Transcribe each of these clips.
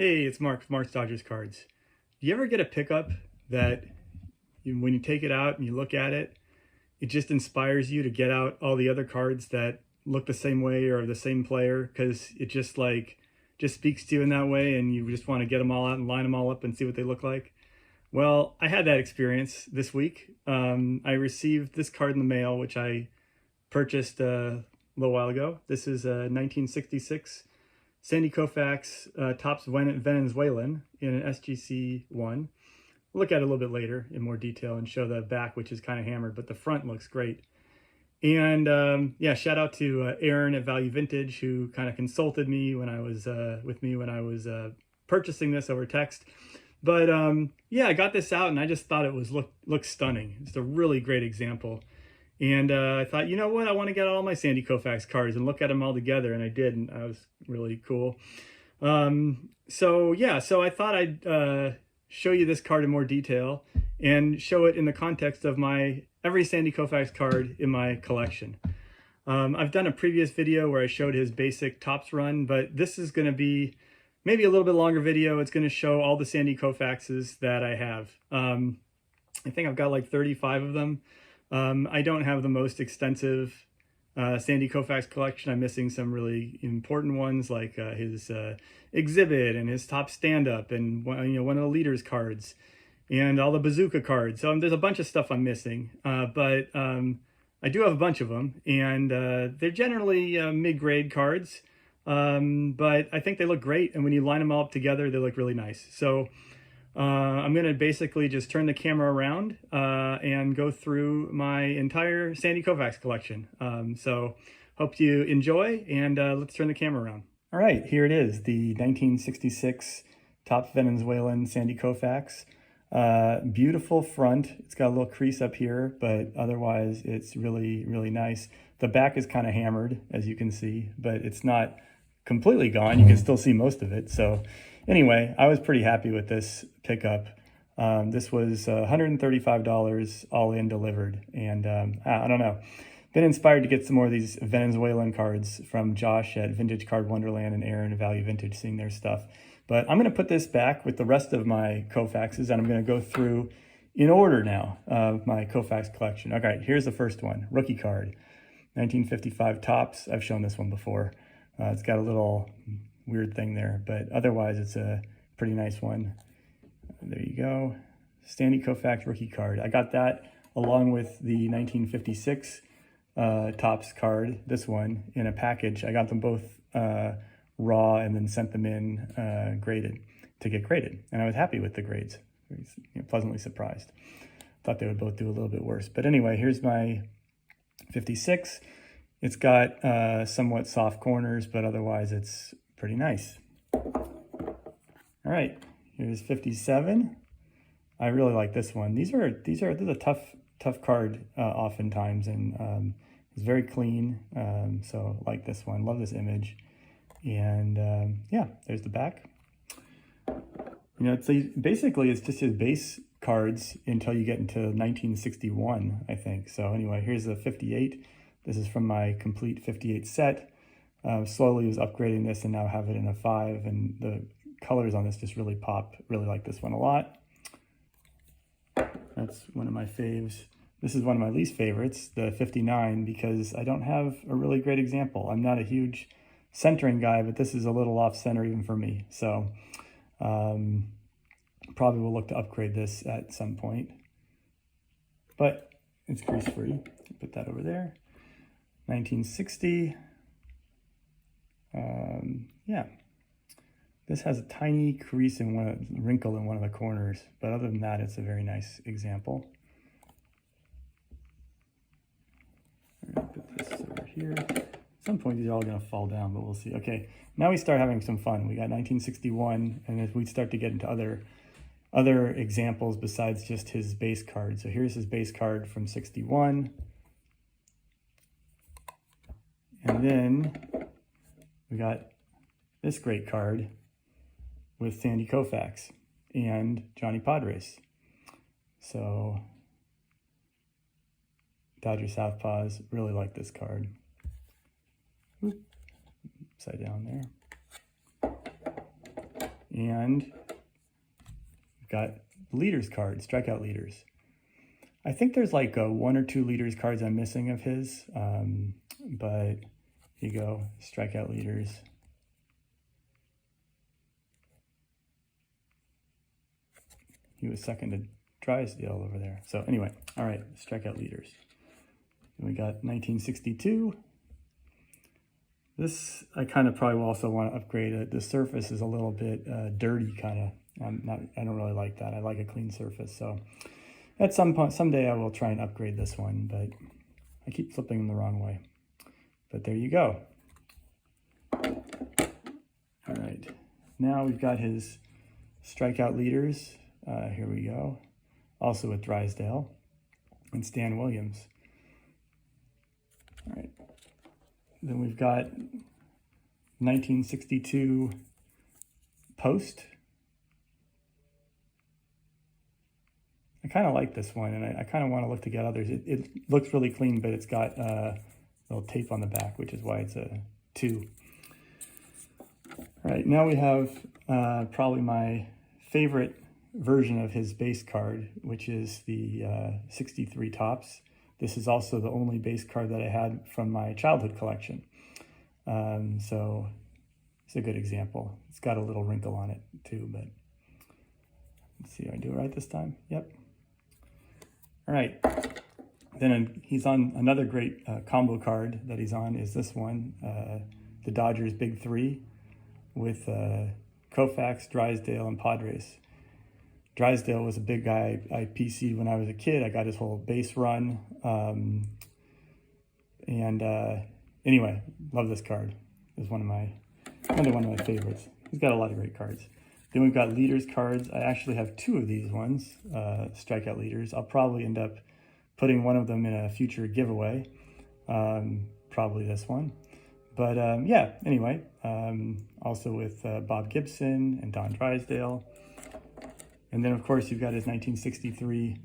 Hey, it's Mark, Mark's Dodgers Cards. Do you ever get a pickup that when you take it out and you look at it, it just inspires you to get out all the other cards that look the same way or the same player because it just speaks to you in that way and you just want to get them all out and line them all up and see what they look like? Well, I had that experience this week. I received this card in the mail, which I purchased a little while ago. This is a 1966 Sandy Koufax Topps Venezuelan in an SGC 1. We'll look at it a little bit later in more detail and show the back, which is kind of hammered, but the front looks great. And yeah, shout out to Aaron at Value Vintage, who kind of consulted me when I was purchasing this over text. But yeah, I got this out and I just thought it looked stunning. It's a really great example. And I thought, you know what, I want to get all my Sandy Koufax cards and look at them all together, and I did, and that was really cool. So yeah, so I thought I'd show you this card in more detail and show it in the context of every Sandy Koufax card in my collection. I've done a previous video where I showed his basic Topps run, but this is going to be maybe a little bit longer video. It's going to show all the Sandy Koufaxes that I have. I think I've got like 35 of them. I don't have the most extensive Sandy Koufax collection. I'm missing some really important ones like his exhibit and his top stand-up and one of the leaders cards and all the bazooka cards. So there's a bunch of stuff I'm missing, but I do have a bunch of them, and they're generally mid-grade cards, but I think they look great, and when you line them all up together, they look really nice. So I'm going to basically just turn the camera around and go through my entire Sandy Koufax collection. So hope you enjoy, and let's turn the camera around. All right, here it is, the 1966 Topps Venezuelan Sandy Koufax. Beautiful front. It's got a little crease up here, but otherwise it's really, really nice. The back is kind of hammered, as you can see, but it's not completely gone. You can still see most of it. So anyway, I was pretty happy with this pickup. This was $135 all in delivered. And I don't know, been inspired to get some more of these Venezuelan cards from Josh at Vintage Card Wonderland and Aaron at Value Vintage, seeing their stuff. But I'm going to put this back with the rest of my Koufaxes, and I'm going to go through in order now of my Koufax collection. Okay, here's the first one, rookie card, 1955 Topps. I've shown this one before. It's got a little weird thing there, but otherwise it's a pretty nice one. There you go. Sandy Koufax rookie card. I got that along with the 1956 Topps card, this one, in a package. I got them both raw and then sent them in graded to get graded. And I was happy with the grades. I was, pleasantly surprised. Thought they would both do a little bit worse. But anyway, here's my 56. It's got somewhat soft corners, but otherwise it's pretty nice. All right, here's 57. I really like this one. This is a tough card oftentimes, and it's very clean. So like this one, love this image. And yeah, there's the back. Basically it's just his base cards until you get into 1961, I think. So anyway, here's the 58. This is from my complete 58 set. Slowly was upgrading this and now have it in a 5, and the colors on this just really pop. Really like this one a lot. That's one of my faves. This is one of my least favorites, the 59, because I don't have a really great example. I'm not a huge centering guy, but this is a little off center even for me. So probably will look to upgrade this at some point, but it's crease free. Put that over there. 1960. Yeah, this has a tiny crease and wrinkle in one of the corners, but other than that, it's a very nice example. I'm gonna put this over here. At some point, these are all gonna fall down, but we'll see. Okay, now we start having some fun. We got 1961, and as we start to get into other examples besides just his base card. So here's his base card from 61. And then we got this great card with Sandy Koufax and Johnny Padres. So Dodger Southpaws, really like this card. Upside down there. And we've got leaders card, strikeout leaders. I think there's like 1 or 2 leaders cards I'm missing of his, but here you go, strikeout leaders. He was second to Drysdale over there. So anyway, all right, strikeout leaders. And we got 1962. This I kind of probably will also want to upgrade it. The surface is a little bit dirty, kind of. I don't really like that. I like a clean surface. So at some point, someday I will try and upgrade this one, but I keep flipping them the wrong way. But there you go. All right, now we've got his strikeout leaders. Here we go. Also with Drysdale and Stan Williams. All right. Then we've got 1962 Post. I kind of like this one, and I kind of want to look to get others. It looks really clean, but it's got a little tape on the back, which is why it's a 2. All right, now we have probably my favorite version of his base card, which is the 63 Topps. This is also the only base card that I had from my childhood collection. So it's a good example. It's got a little wrinkle on it too, but let's see if I do it right this time. Yep. All right. Then he's on another great combo card that he's on is this one, the Dodgers Big Three with Koufax, Drysdale, and Padres. Drysdale was a big guy I PC'd when I was a kid. I got his whole base run. Anyway, love this card. It's one of my favorites. He's got a lot of great cards. Then we've got leaders cards. I actually have 2 of these ones, strikeout leaders. I'll probably end up putting one of them in a future giveaway, probably this one. But yeah, anyway, also with Bob Gibson and Don Drysdale. And then, of course, you've got his 1963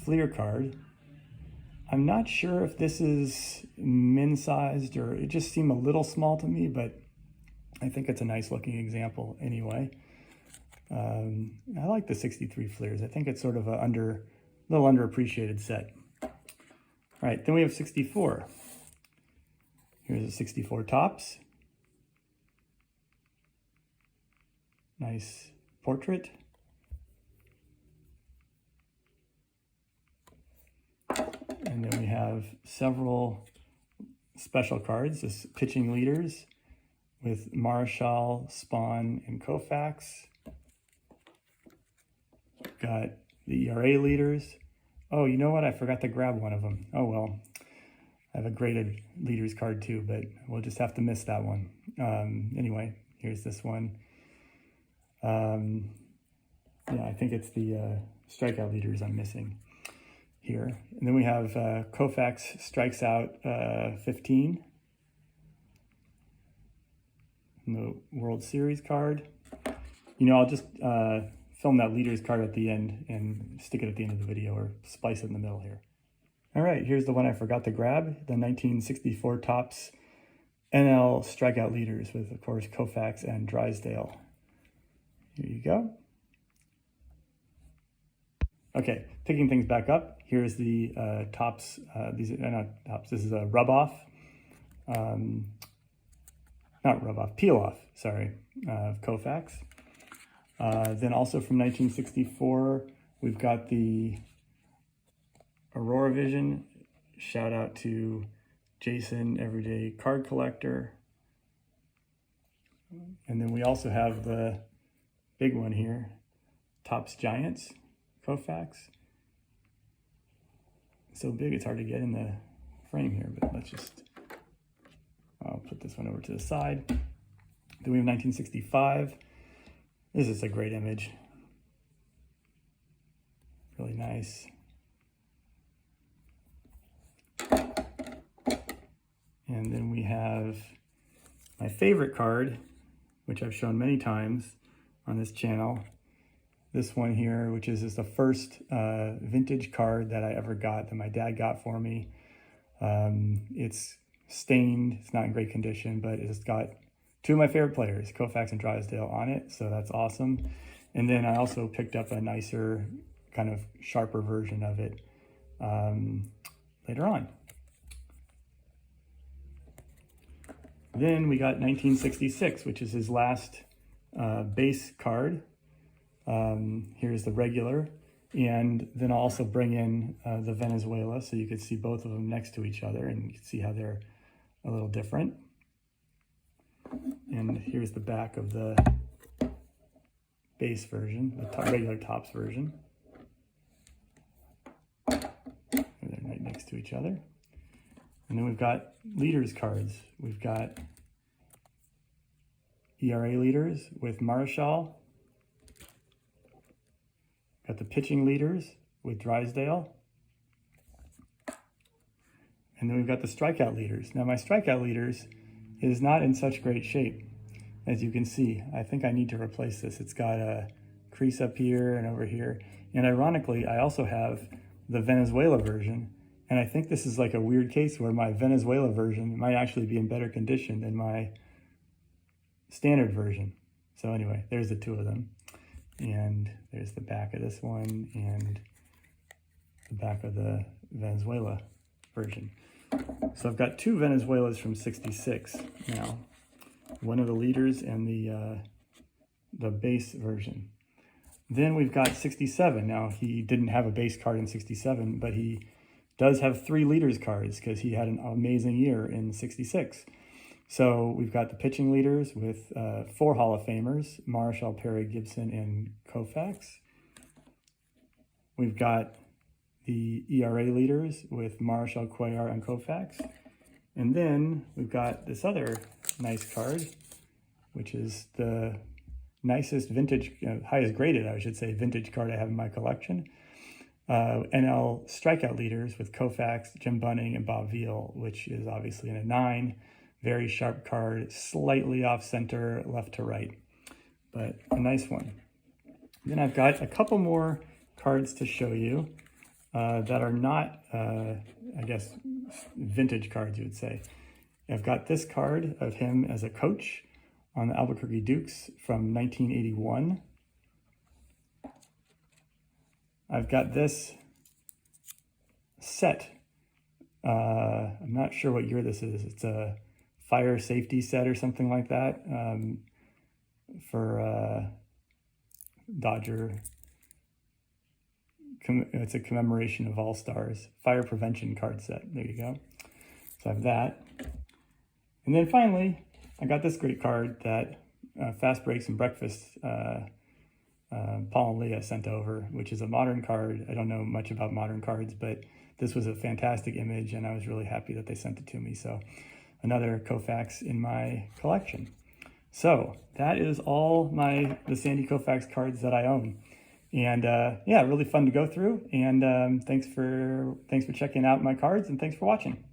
Fleer card. I'm not sure if this is min-sized or it just seemed a little small to me, but I think it's a nice looking example anyway. I like the 63 Fleers. I think it's sort of a little underappreciated set. All right, then we have 64. Here's a 64 Topps. Nice portrait. And then we have several special cards, this pitching leaders with Marshall, Spahn, and Koufax. Got the ERA leaders. Oh, you know what? I forgot to grab one of them. Oh, well. I have a graded leaders card too, but we'll just have to miss that one. Anyway, here's this one. Yeah, I think it's the strikeout leaders I'm missing here. And then we have Koufax strikes out 15. And the World Series card. You know, I'll just film that leaders card at the end and stick it at the end of the video or splice it in the middle here. All right, here's the one I forgot to grab, the 1964 Topps NL strikeout leaders with, of course, Koufax and Drysdale. Here you go. Okay, picking things back up, here's the Topps, these are not Topps, this is a rub-off, not rub-off, peel-off, sorry, of Koufax. Then also from 1964, we've got the Aurora Vision. Shout out to Jason, Everyday Card Collector. And then we also have the big one here, Topps Giants, Koufax. So big it's hard to get in the frame here, but let's just, I'll put this one over to the side. Then we have 1965. This is a great image. Really nice. And then we have my favorite card, which I've shown many times on this channel. This one here, which is the first vintage card that I ever got, that my dad got for me. It's stained, it's not in great condition, but it's got two of my favorite players, Koufax and Drysdale, on it, so that's awesome. And then I also picked up a nicer, kind of sharper version of it later on. Then we got 1966, which is his last base card. Here's the regular. And then I'll also bring in the Venezuela, so you could see both of them next to each other, and you can see how they're a little different. And here's the back of the base version, the regular Topps version. And they're right next to each other. And then we've got leaders cards. We've got ERA leaders with Marichal. Got the pitching leaders with Drysdale. And then we've got the strikeout leaders. Now my strikeout leaders is not in such great shape, as you can see. I think I need to replace this. It's got a crease up here and over here. And ironically, I also have the Venezuela version. And I think this is like a weird case where my Venezuela version might actually be in better condition than my standard version. So anyway, there's the two of them. And there's the back of this one and the back of the Venezuela version. So I've got two Venezuelas from 66 now. One of the leaders and the base version. Then we've got 67. Now he didn't have a base card in 67, but he does have 3 leaders cards because he had an amazing year in 66. So we've got the pitching leaders with 4 Hall of Famers, Marichal, Perry, Gibson, and Koufax. We've got the ERA leaders with Marichal, Cuellar, and Koufax. And then we've got this other nice card, which is the nicest vintage, highest graded, I should say, vintage card I have in my collection. NL strikeout leaders with Koufax, Jim Bunning, and Bob Veal, which is obviously in a 9. Very sharp card, slightly off center, left to right, but a nice one. Then I've got a couple more cards to show you that are not, I guess, vintage cards, you would say. I've got this card of him as a coach on the Albuquerque Dukes from 1981. I've got this set. I'm not sure what year this is. It's a fire safety set or something like that for Dodger. It's a commemoration of All-Stars. Fire prevention card set. There you go. So I have that. And then finally, I got this great card that Fast Breaks and Breakfast, Paul and Leah sent over, which is a modern card. I don't know much about modern cards, but this was a fantastic image, and I was really happy that they sent it to me. So another Koufax in my collection. So that is all the Sandy Koufax cards that I own. And yeah, really fun to go through. And thanks for checking out my cards, and thanks for watching.